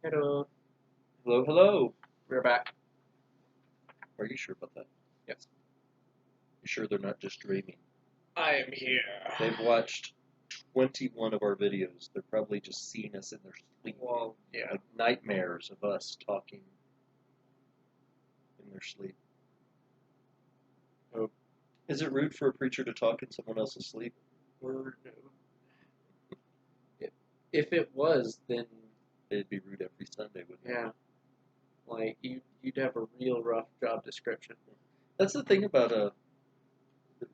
Hello. Hello, hello. We're back. Are you sure about that? Yes. You sure they're not just dreaming? I am here. They've watched 21 of our videos. They're probably just seeing us in their sleep. Well, yeah. Like nightmares of us talking in their sleep. Oh. Is it rude for a preacher to talk in someone else's sleep? If it was, then It'd be rude every Sunday, wouldn't it? yeah, like you'd have a real rough job description. That's the thing about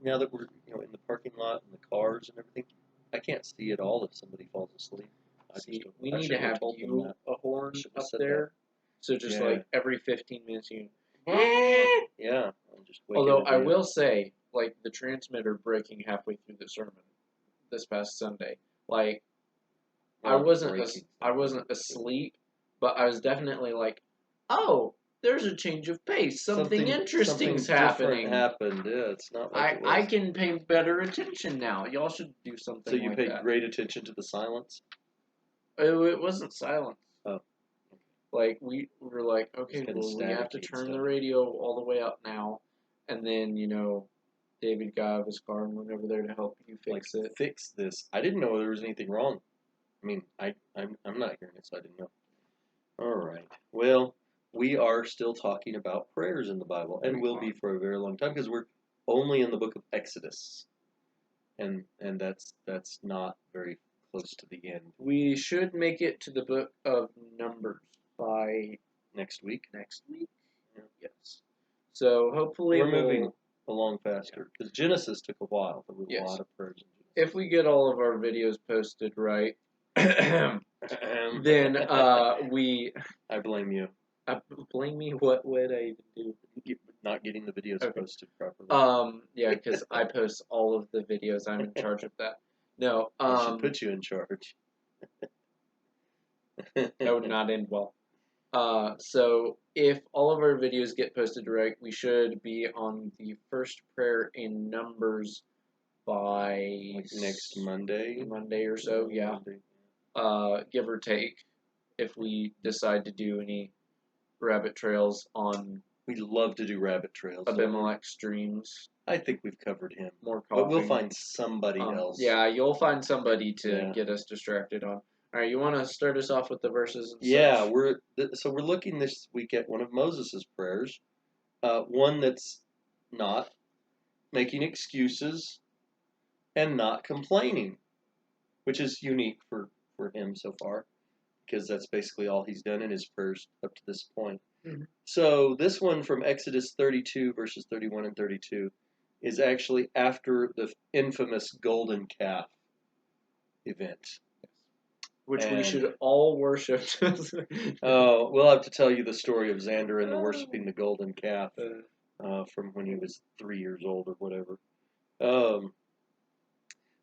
now that we're in the parking lot and the cars and everything, I can't see at all if somebody falls asleep. We need to have you a horn up there, so just like every 15 minutes you. Yeah, I'm just waking Although I everybody will up. say, like the transmitter breaking halfway through the sermon this past Sunday, like I wasn't asleep, but I was definitely like, oh, there's a change of pace. Something interesting's happening. Happened. Yeah, it's not like it was. I can pay better attention now. Y'all should do something So you like paid that. great attention to the silence? It wasn't silence. Oh. Like we were like, okay, well we have to turn the radio all the way up now, and then David got out of his car and went over there to help you fix it. Fix this. I didn't know there was anything wrong. I mean, I'm not hearing it, so I didn't know. All right. Well, we are still talking about prayers in the Bible, and will be for a very long time because we're only in the book of Exodus, and that's not very close to the end. We should make it to the book of Numbers by next week. Yeah. Yes. So hopefully we're moving along faster because Genesis took a while. There were a lot of prayers. If we get all of our videos posted right, then we. I blame you. Blame me? What would I even do? Not getting the videos posted properly. Yeah, because I post all of the videos. I'm in charge of that. No. I should put you in charge. That would not end well. So if all of our videos get posted right, we should be on the first prayer in Numbers by next Monday or so, yeah. Give or take, if we decide to do any rabbit trails on. We love to do rabbit trails. Abimelech streams. I think we've covered him. More coffee. But we'll find somebody else. Yeah, you'll find somebody to get us distracted on. All right, you want to start us off with the verses? And yeah, we're looking this week at one of Moses' prayers, one that's not making excuses and not complaining, which is unique for him so far, because that's basically all he's done in his prayers up to this point. Mm-hmm. So this one from Exodus 32, verses 31 and 32, is actually after the infamous golden calf event. Which we should all worship. Oh, we'll have to tell you the story of Xander and the worshiping the golden calf from when he was 3 years old or whatever.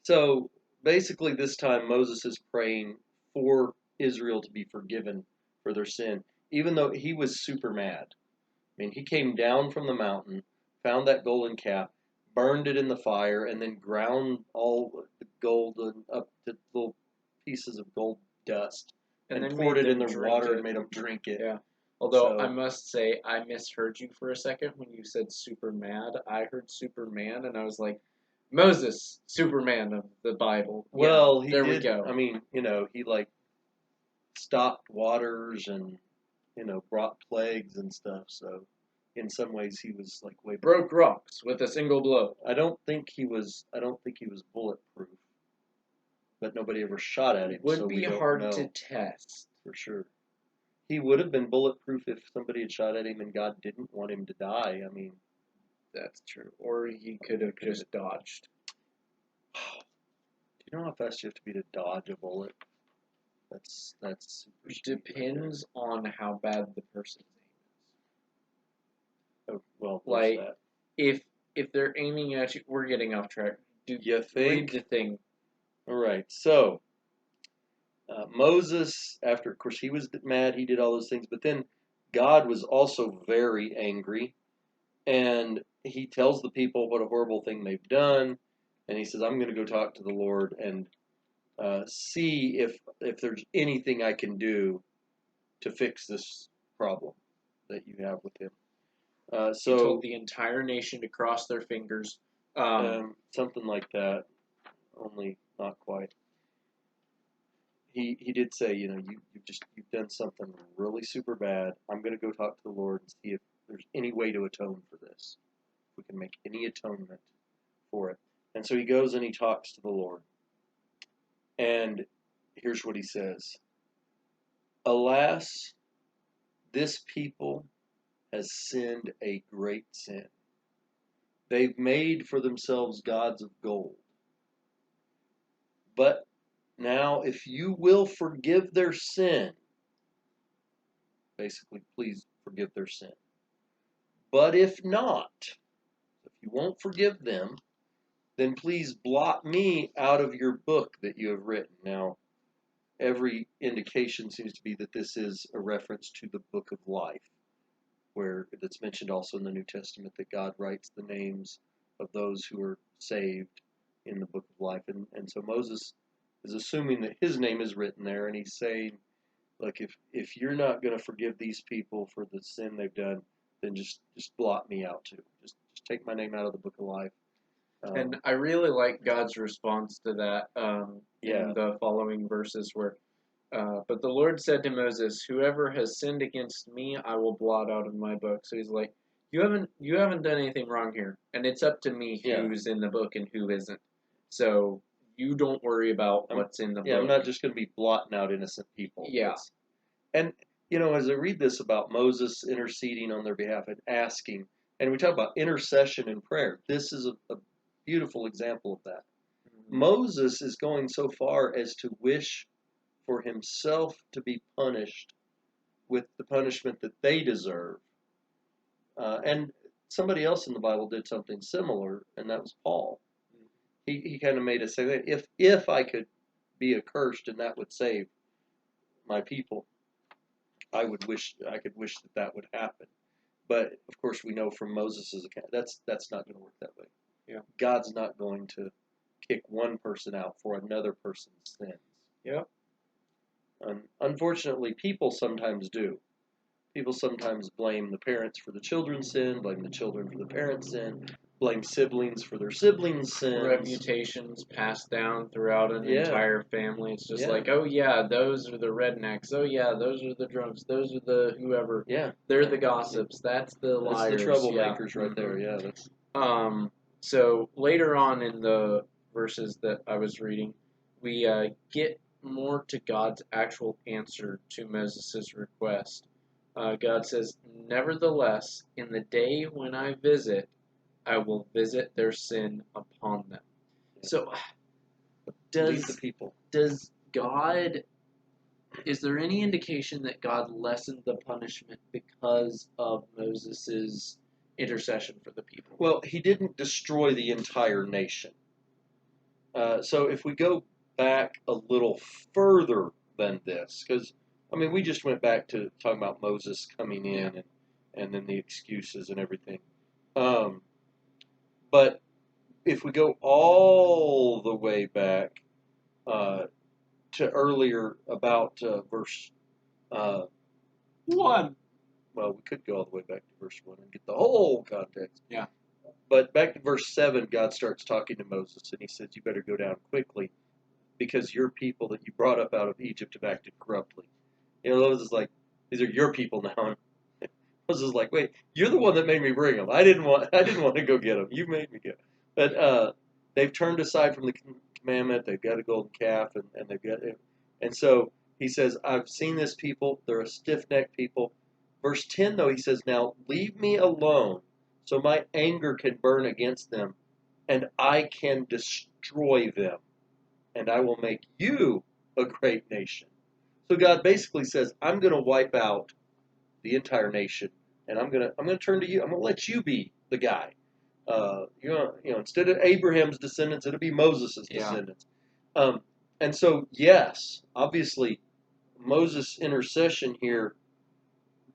So basically this time Moses is praying for Israel to be forgiven for their sin, even though he was super mad. I mean, he came down from the mountain, found that golden calf, burned it in the fire, and then ground all the gold up to little pieces of gold dust and poured it in the water and made them drink it. Yeah. Although I must say, I misheard you for a second when you said super mad. I heard Superman, and I was like, Moses, Superman of the Bible. Well, there we go. I mean, he stopped waters and brought plagues and stuff. So in some ways he was like way broke rocks with a single blow. I don't think he was bulletproof, but nobody ever shot at him. Would be hard to test for sure. He would have been bulletproof if somebody had shot at him and God didn't want him to die. I mean, that's true. Or he could have just dodged. Do you know how fast you have to be to dodge a bullet? That's super depends on how bad the person's aim is. Oh, well, like if they're aiming at you, we're getting off track. Do you think? Read the thing. All right, so Moses, after, of course, he was mad, he did all those things, but then God was also very angry, and he tells the people what a horrible thing they've done, and he says, I'm going to go talk to the Lord and see if there's anything I can do to fix this problem that you have with him. He told the entire nation to cross their fingers. Something like that, only not quite. He did say, you've done something really super bad. I'm going to go talk to the Lord and see if there's any way to atone for this. If we can make any atonement for it. And so he goes and he talks to the Lord. And here's what he says. Alas, this people has sinned a great sin. They've made for themselves gods of gold. But now, if you will forgive their sin, basically, please forgive their sin. But if not, if you won't forgive them, then please blot me out of your book that you have written. Now, every indication seems to be that this is a reference to the book of life, where it's mentioned also in the New Testament that God writes the names of those who are saved in the book of life. And so Moses is assuming that his name is written there, and he's saying, look, if you're not going to forgive these people for the sin they've done, then just blot me out too. Just take my name out of the book of life. And I really like God's response to that in the following verses where, but the Lord said to Moses, whoever has sinned against me, I will blot out of my book. So he's like, you haven't done anything wrong here, and it's up to me who's in the book and who isn't. So you don't worry about what's in the book. Yeah, I'm not just going to be blotting out innocent people. Yeah. And, as I read this about Moses interceding on their behalf and asking, and we talk about intercession and prayer, this is a beautiful example of that. Mm-hmm. Moses is going so far as to wish for himself to be punished with the punishment that they deserve. And somebody else in the Bible did something similar, and that was Paul. He kind of made us say that if I could be accursed and that would save my people, I could wish that would happen. But of course, we know from Moses' account that's not going to work that way. Yeah. God's not going to kick one person out for another person's sins. Yep. Unfortunately, people sometimes do. People sometimes blame the parents for the children's sin, blame the children for the parents' sin, blame siblings for their siblings' sins. Reputations passed down throughout an entire family. It's just like, oh yeah, those are the rednecks. Oh yeah, those are the drunks. Those are the whoever. Yeah. They're the gossips. That's the liars. That's the troublemakers right there. Yeah. That's. So later on in the verses that I was reading, we get more to God's actual answer to Moses' request. God says, nevertheless, in the day when I visit, I will visit their sin upon them. So, does God, is there any indication that God lessened the punishment because of Moses' intercession for the people? Well, he didn't destroy the entire nation. So if we go back a little further than this, because, we just went back to talking about Moses coming in and then the excuses and everything. But if we go all the way back to earlier about verse 1. Well, we could go all the way back to verse 1 and get the whole context. Yeah. But back to verse 7, God starts talking to Moses, and he says, you better go down quickly because your people that you brought up out of Egypt have acted corruptly. Moses is like, these are your people now. And Moses is like, wait, you're the one that made me bring them. I didn't want to go get them. You made me get them. But they've turned aside from the commandment. They've got a golden calf, and they've got it. And so he says, I've seen this people. They're a stiff-necked people. Verse 10, though, he says, now leave me alone so my anger can burn against them, and I can destroy them, and I will make you a great nation. So God basically says, I'm going to wipe out the entire nation, and I'm going to turn to you. I'm going to let you be the guy. Instead of Abraham's descendants, it'll be Moses' descendants. And so, yes, obviously, Moses' intercession here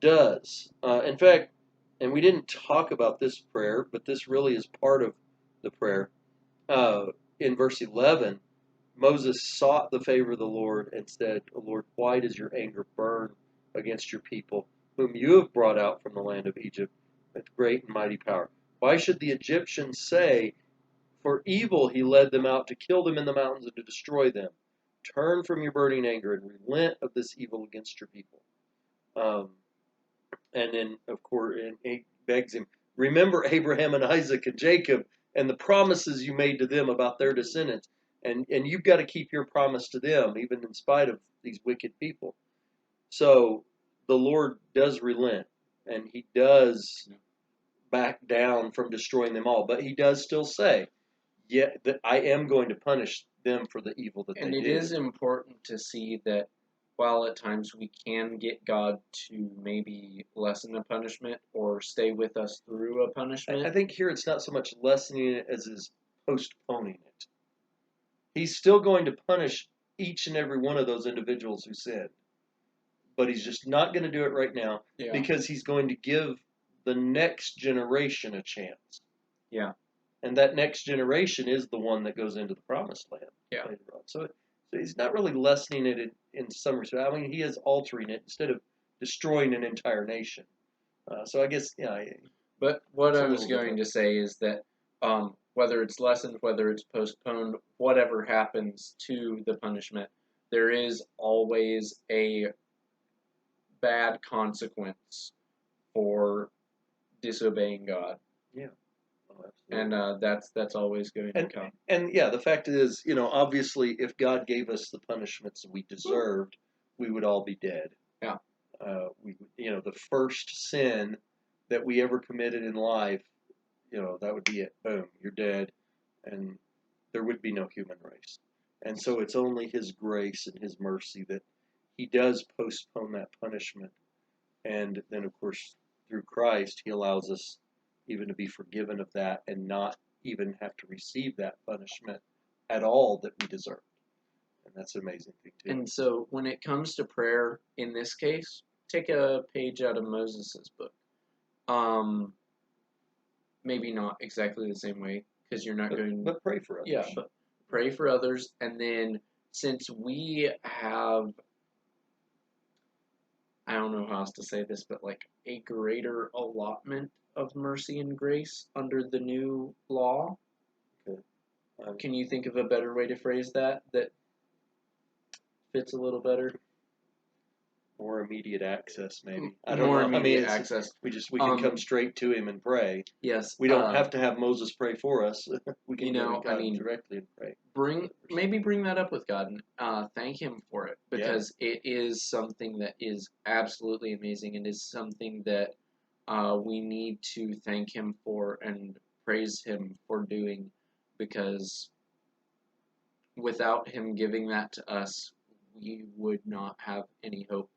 does. In fact, and we didn't talk about this prayer, but this really is part of the prayer. In verse 11, Moses sought the favor of the Lord and said, Lord, why does your anger burn against your people, whom you have brought out from the land of Egypt with great and mighty power. Why should the Egyptians say, for evil he led them out to kill them in the mountains and to destroy them? Turn from your burning anger and relent of this evil against your people. And then, of course, and he begs him, remember Abraham and Isaac and Jacob and the promises you made to them about their descendants. And you've got to keep your promise to them, even in spite of these wicked people. So the Lord does relent, and he does back down from destroying them all. But he does still say, yeah, that I am going to punish them for the evil that they did. And it is important to see that while at times we can get God to maybe lessen a punishment or stay with us through a punishment. I think here it's not so much lessening it as is postponing it. He's still going to punish each and every one of those individuals who sinned. But he's just not going to do it right now because he's going to give the next generation a chance. Yeah. And that next generation is the one that goes into the promised land. Yeah. Later on. So he's not really lessening it in some respect. I mean, he is altering it instead of destroying an entire nation. So I guess, yeah. But what I was going to say is that whether it's lessened, whether it's postponed, whatever happens to the punishment, there is always a bad consequence for disobeying God. Yeah. And that's always going to come. And yeah, the fact is, obviously, if God gave us the punishments we deserved, we would all be dead. Yeah. The first sin that we ever committed in life, that would be it. Boom, you're dead, and there would be no human race. And so it's only His grace and His mercy that He does postpone that punishment. And then, of course, through Christ, He allows us even to be forgiven of that and not even have to receive that punishment at all that we deserve. And that's an amazing thing, too. And so when it comes to prayer, in this case, take a page out of Moses' book. Maybe not exactly the same way, because you're not going... But pray for others. Yeah, but pray for others, and then since we have... I don't know how else to say this, but like a greater allotment of mercy and grace under the new law. Okay. Can you think of a better way to phrase that fits a little better? More immediate access, maybe. I don't know. More immediate access. We can come straight to Him and pray. Yes. We don't have to have Moses pray for us. We can go to God directly and pray. Bring that up with God and thank Him for it, because it is something that is absolutely amazing and is something that we need to thank Him for and praise Him for doing, because without Him giving that to us, we would not have any hope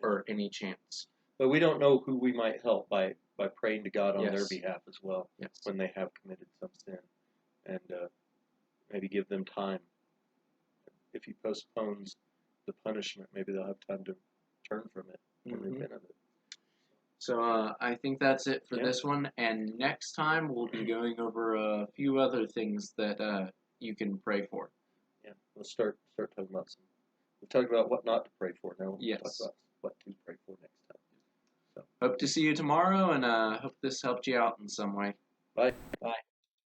or any chance. But we don't know who we might help by praying to God on their behalf as well when they have committed some sin, and maybe give them time. If He postpones the punishment, maybe they'll have time to turn from it and repent of it. So I think that's it for this one, and next time we'll be going over a few other things that you can pray for. Yeah, we'll start talking about some. We'll talk about what not to pray for now. We'll talk about what to pray for next time. So. Hope to see you tomorrow, and hope this helped you out in some way. Bye. Bye.